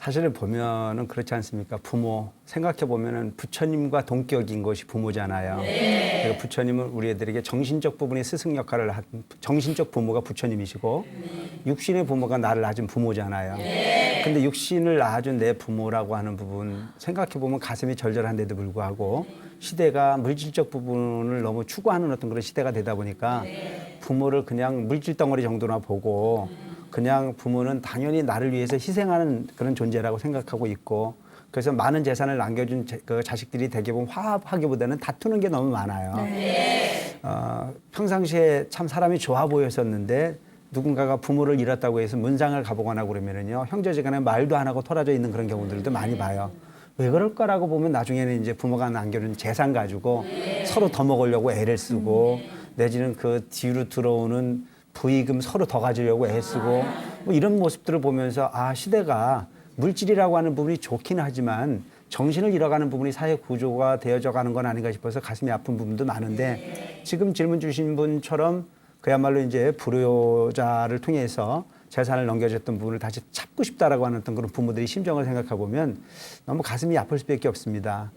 사실을 보면은 그렇지 않습니까? 부모 생각해 보면은 부처님과 동격인 것이 부모잖아요. 그러니까 부처님은 우리 애들에게 정신적 부분의 스승 역할을 한 정신적 부모가 부처님이시고 육신의 부모가 나를 낳은 부모잖아요. 근데 육신을 낳아준 내 부모라고 하는 부분 생각해 보면 가슴이 절절한데도 불구하고 시대가 물질적 부분을 너무 추구하는 어떤 그런 시대가 되다 보니까 부모를 그냥 물질 덩어리 정도나 보고 그냥 부모는 당연히 나를 위해서 희생하는 그런 존재라고 생각하고 있고 그래서 많은 재산을 남겨준 그 자식들이 대개는 화합하기보다는 다투는 게 너무 많아요. 평상시에 참 사람이 좋아 보였었는데 누군가가 부모를 잃었다고 해서 문상을 가보거나 그러면은요 형제지간에 말도 안 하고 토라져 있는 그런 경우들도 많이 봐요. 왜 그럴까라고 보면 나중에는 이제 부모가 남겨준 재산 가지고 서로 더 먹으려고 애를 쓰고 내지는 그 뒤로 들어오는 부의금 서로 더 가지려고 애쓰고 뭐 이런 모습들을 보면서 아 시대가 물질이라고 하는 부분이 좋긴 하지만 정신을 잃어가는 부분이 사회 구조가 되어져 가는 건 아닌가 싶어서 가슴이 아픈 부분도 많은데 지금 질문 주신 분처럼 그야말로 이제 불효자를 통해서 재산을 넘겨줬던 부분을 다시 찾고 싶다라고 하는 어떤 그런 부모들의 심정을 생각해 보면 너무 가슴이 아플 수밖에 없습니다.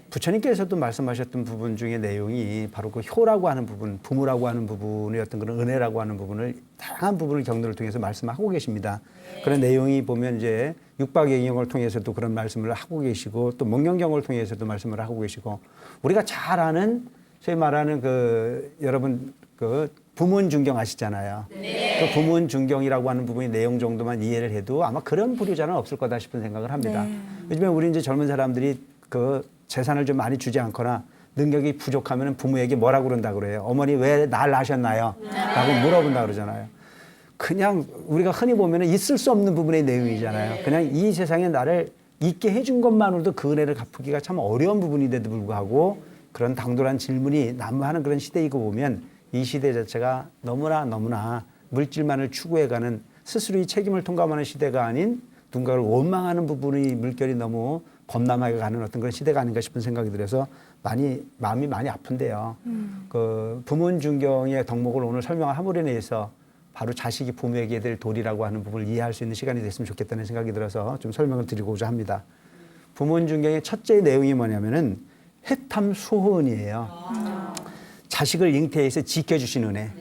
부처님께서도 말씀하셨던 부분 중에 내용이 바로 그 효라고 하는 부분, 부모라고 하는 부분의 어떤 그런 은혜라고 하는 부분을 다양한 부분을 경로를 통해서 말씀하고 계십니다. 그런 내용이 보면 이제 육박경영을 통해서도 그런 말씀을 하고 계시고 또 목련경을 통해서도 말씀을 하고 계시고 우리가 잘 아는 소위 말하는 그 여러분 그 부문중경 아시잖아요. 그 부문중경이라고 하는 부분의 내용 정도만 이해를 해도 아마 그런 불효자는 없을 거다 싶은 생각을 합니다. 요즘에 우리 이제 젊은 사람들이 그 재산을 좀 많이 주지 않거나 능력이 부족하면 부모에게 뭐라고 그런다 그래요. 어머니 왜 날 낳으셨나요? 라고 물어본다 그러잖아요. 그냥 우리가 흔히 보면 있을 수 없는 부분의 내용이잖아요. 그냥 이 세상에 나를 있게 해준 것만으로도 그 은혜를 갚기가 참 어려운 부분인데도 불구하고 그런 당돌한 질문이 난무하는 그런 시대이고 보면 이 시대 자체가 너무나 물질만을 추구해가는 스스로의 책임을 통감하는 시대가 아닌 누군가를 원망하는 부분의 물결이 너무 범람하게 가는 어떤 그런 시대가 아닌가 싶은 생각이 들어서 마음이 많이 아픈데요. 그 부문중경의 덕목을 오늘 설명함으로 인해서 바로 자식이 부모에게 될 도리라고 하는 부분을 이해할 수 있는 시간이 됐으면 좋겠다는 생각이 들어서 좀 설명을 드리고자 합니다. 부문중경의 첫째 내용이 뭐냐면은 해탐수호은이에요. 자식을 잉태해서 지켜주신 은혜.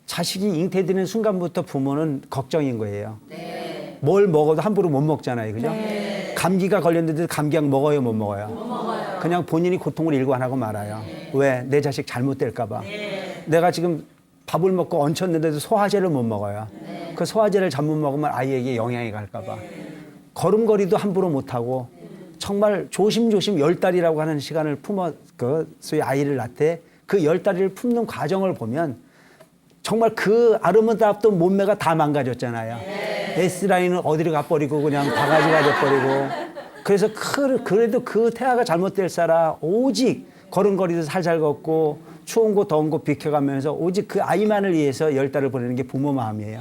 자식이 잉태되는 순간부터 부모는 걱정인 거예요. 뭘 먹어도 함부로 못 먹잖아요. 그죠? 감기가 걸렸는데 감기약 먹어요, 못 먹어요? 그냥 본인이 고통을 일관하고 말아요. 왜? 내 자식 잘못될까봐. 내가 지금 밥을 먹고 얹혔는데도 소화제를 못 먹어요. 그 소화제를 잘못 먹으면 아이에게 영향이 갈까봐. 걸음걸이도 함부로 못하고 정말 조심조심 10달이라고 하는 시간을 소위 아이를 낳되 그 10달을 품는 과정을 보면 정말 그 아름다웠던 몸매가 다 망가졌잖아요. S라인은 어디로 가버리고 그냥 바가지가 돼버리고 그래서 그래도 그 태아가 잘못될 사람 오직 걸음걸이도 살살 걷고 추운 곳 더운 곳 비켜가면서 오직 그 아이만을 위해서 10달을 보내는 게 부모 마음이에요.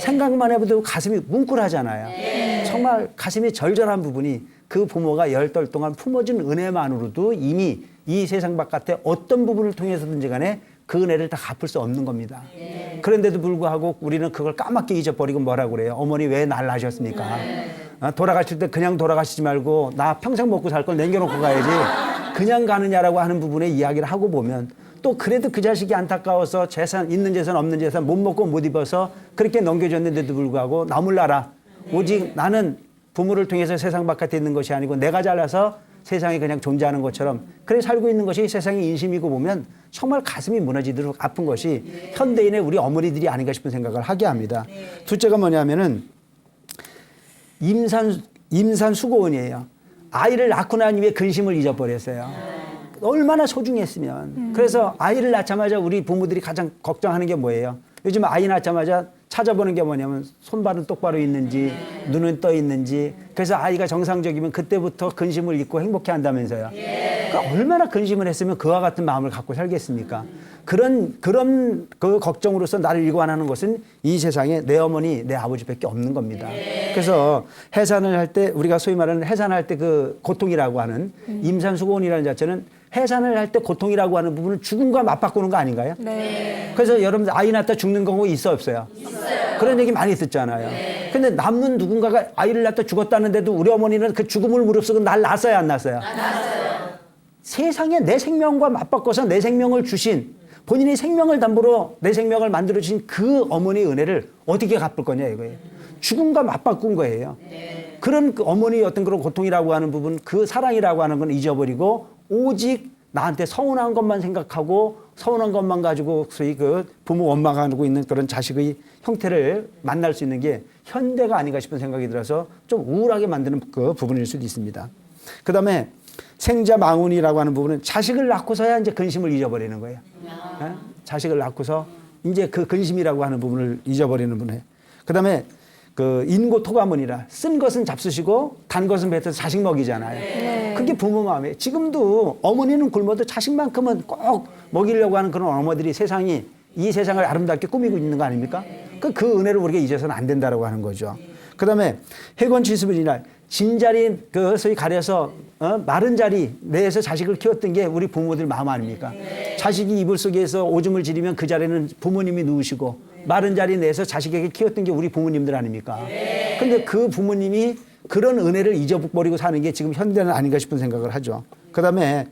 생각만 해도 가슴이 뭉클하잖아요. 정말 가슴이 절절한 부분이 그 부모가 10달 동안 품어준 은혜만으로도 이미 이 세상 바깥에 어떤 부분을 통해서든지 간에 그 은혜를 다 갚을 수 없는 겁니다. 그런데도 불구하고 우리는 그걸 까맣게 잊어버리고 뭐라고 그래요? 어머니 왜 날 낳으셨습니까? 돌아가실 때 그냥 돌아가시지 말고 나 평생 먹고 살 걸 남겨놓고 가야지 그냥 가느냐라고 하는 부분에 이야기를 하고 보면 또 그래도 그 자식이 안타까워서 재산 있는 재산 없는 재산 못 먹고 못 입어서 그렇게 넘겨줬는데도 불구하고 나 몰라라. 오직 나는 부모를 통해서 세상 바깥에 있는 것이 아니고 내가 잘나서 세상에 그냥 존재하는 것처럼 그래 살고 있는 것이 세상의 인심이고 보면 정말 가슴이 무너지도록 아픈 것이 현대인의 우리 어머니들이 아닌가 싶은 생각을 하게 합니다. 둘째가 뭐냐면은 임산수고은이에요. 아이를 낳고 난 이후에 근심을 잊어버렸어요. 얼마나 소중했으면. 그래서 아이를 낳자마자 우리 부모들이 가장 걱정하는 게 뭐예요? 요즘 아이 낳자마자 찾아보는 게 뭐냐면 손발은 똑바로 있는지 눈은 떠 있는지 그래서 아이가 정상적이면 그때부터 근심을 잊고 행복해 한다면서요. 그러니까 얼마나 근심을 했으면 그와 같은 마음을 갖고 살겠습니까? 그런 그 걱정으로서 나를 일관하는 것은 이 세상에 내 어머니 내 아버지밖에 없는 겁니다. 그래서 해산을 할 때 우리가 소위 말하는 해산할 때 그 고통이라고 하는 임산수고원이라는 자체는 해산을 할 때 고통이라고 하는 부분은 죽음과 맞바꾸는 거 아닌가요? 그래서 여러분들 아이 낳다 죽는 경우 있어 없어요? 있어요. 그런 얘기 많이 듣잖아요. 근데 남는 누군가가 아이를 낳다 죽었다는데도 우리 어머니는 그 죽음을 무릅쓰고 날 낳았어요, 안 낳았어요? 세상에 내 생명과 맞바꿔서 내 생명을 주신, 본인의 생명을 담보로 내 생명을 만들어 주신 그 어머니의 은혜를 어떻게 갚을 거냐 이거예요. 죽음과 맞바꾼 거예요. 그런 그 어머니의 어떤 그런 고통이라고 하는 부분, 그 사랑이라고 하는 건 잊어버리고 오직 나한테 서운한 것만 생각하고 서운한 것만 가지고 소위 그 부모 원망 하고 있는 그런 자식의 형태를 만날 수 있는 게 현대가 아닌가 싶은 생각이 들어서 좀 우울하게 만드는 그 부분일 수도 있습니다. 그 다음에 생자 망운이라고 하는 부분은 자식을 낳고서야 이제 근심을 잊어버리는 거예요. 네? 자식을 낳고서 이제 그 근심이라고 하는 부분을 잊어버리는 분이에요. 그 다음에 그 인고토가문이라 쓴 것은 잡수시고 단 것은 뱉어서 자식 먹이잖아요. 네. 그게 부모 마음이에요. 지금도 어머니는 굶어도 자식만큼은 꼭 먹이려고 하는 그런 어머들이 세상이 이 세상을 아름답게 꾸미고 있는 거 아닙니까? 그 은혜를 우리가 잊어서는 안 된다라고 하는 거죠. 그 다음에 해건치수분이나 진자리 그 소위 가려서 마른 자리 내에서 자식을 키웠던 게 우리 부모들 마음 아닙니까? 자식이 이불 속에서 오줌을 지리면 그 자리는 부모님이 누우시고 마른 자리 내에서 자식에게 키웠던 게 우리 부모님들 아닙니까? 근데 그 부모님이 그런 은혜를 잊어버리고 사는 게 지금 현대는 아닌가 싶은 생각을 하죠. 그 다음에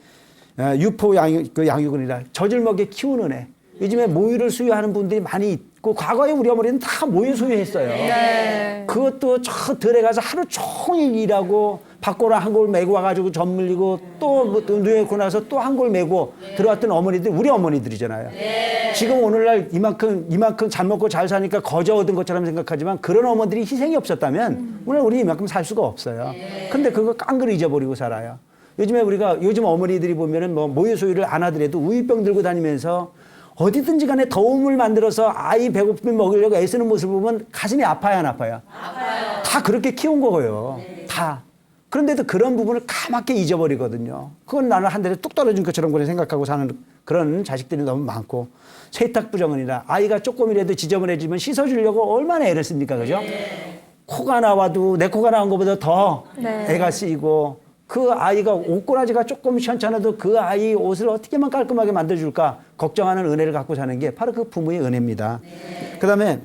유포 양육은이라 젖을 먹여 키우는 은혜. 요즘에 모유를 수유하는 분들이 많이 있고 과거에 우리 어머니는 다 모유 수유했어요. 네. 그것도 저 들에 가서 하루 종일 일하고 밖으로 한 골 메고 와가지고 젖 물리고 또 누워있고 나서 또 한 골 메고 들어왔던 어머니들 우리 어머니들이잖아요. 네. 지금 오늘날 이만큼 잘 먹고 잘 사니까 거저 얻은 것처럼 생각하지만 그런 어머니들이 희생이 없었다면 오늘 우리 이만큼 살 수가 없어요. 근데 그거 깡그리 잊어버리고 살아요. 요즘 어머니들이 보면은 뭐 모유 수유를 안 하더라도 우유병 들고 다니면서 어디든지 간에 더움을 만들어서 아이 배고픔을 먹이려고 애쓰는 모습을 보면 가슴이 아파요, 안 아파요? 아파요. 다 그렇게 키운 거고요. 네. 다. 그런데도 그런 부분을 까맣게 잊어버리거든요. 그건 나는 한 대에 뚝 떨어진 것처럼 그냥 생각하고 사는 그런 자식들이 너무 많고 세탁부정은이라 아이가 조금이라도 지저분해지면 씻어주려고 얼마나 애를 씁니까, 그죠? 네. 코가 나와도 내 코가 나온 것보다 더 네. 애가 쓰이고 그 아이가 옷꼬라지가 조금 시원찮아도 그 아이 옷을 어떻게만 깔끔하게 만들어줄까 걱정하는 은혜를 갖고 사는 게 바로 그 부모의 은혜입니다. 네. 그 다음에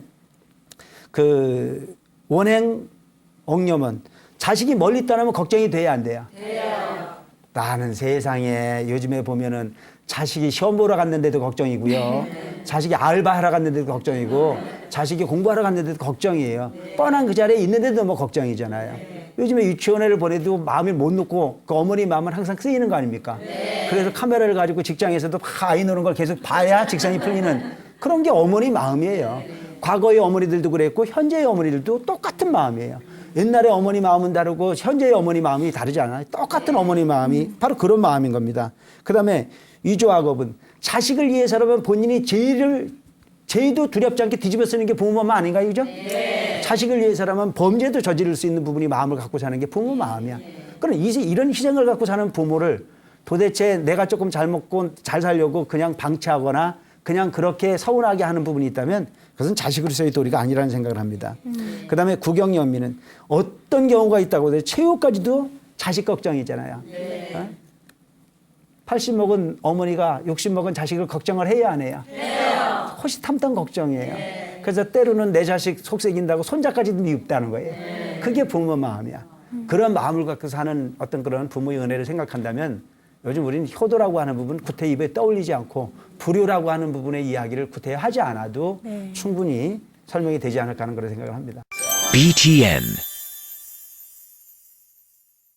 그 원행 옥념은 자식이 멀리 떠나면 걱정이 돼야 안 돼요? 돼요. 나는 세상에 요즘에 보면은 자식이 시험 보러 갔는데도 걱정이고요. 네. 자식이 알바하러 갔는데도 걱정이고 자식이 공부하러 갔는데도 걱정이에요. 네. 뻔한 그 자리에 있는데도 뭐 걱정이잖아요. 네. 요즘에 유치원에를 보내도 마음이 못 놓고 그 어머니 마음은 항상 쓰이는 거 아닙니까? 네. 그래서 카메라를 가지고 직장에서도 아이 노는 걸 계속 봐야 직장이 풀리는 그런 게 어머니 마음이에요. 과거의 어머니들도 그랬고 현재의 어머니들도 똑같은 마음이에요. 옛날에 어머니 마음은 다르고 현재의 어머니 마음이 다르지 않아요. 똑같은 어머니 마음이 바로 그런 마음인 겁니다. 그 다음에 위조학업은 자식을 위해서라면 본인이 죄도 두렵지 않게 뒤집어 쓰는 게 부모 마음 아닌가요? 그죠? 네. 자식을 위해서라면 범죄도 저지를 수 있는 부분이 마음을 갖고 사는 게 부모 마음이야. 그럼 이런 희생을 갖고 사는 부모를 도대체 내가 조금 잘 먹고 잘 살려고 그냥 방치하거나 그냥 그렇게 서운하게 하는 부분이 있다면 그것은 자식으로서의 도리가 아니라는 생각을 합니다. 그 다음에 구경연민은 어떤 경우가 있다고 해도 최후까지도 자식 걱정이잖아요. 네. 어? 80 먹은 어머니가 60 먹은 자식을 걱정을 해야 안 해요? 해요. 호시탐탐 걱정이에요. 네. 그래서 때로는 내 자식 속색인다고 손자까지도 미흡다는 거예요. 네. 그게 부모 마음이야. 그런 마음을 갖고 사는 어떤 그런 부모의 은혜를 생각한다면 요즘 우리는 효도라고 하는 부분 구태 입에 떠올리지 않고 불효라고 하는 부분의 이야기를 구태 하지 않아도 네. 충분히 설명이 되지 않을까 하는 그런 생각을 합니다. BTN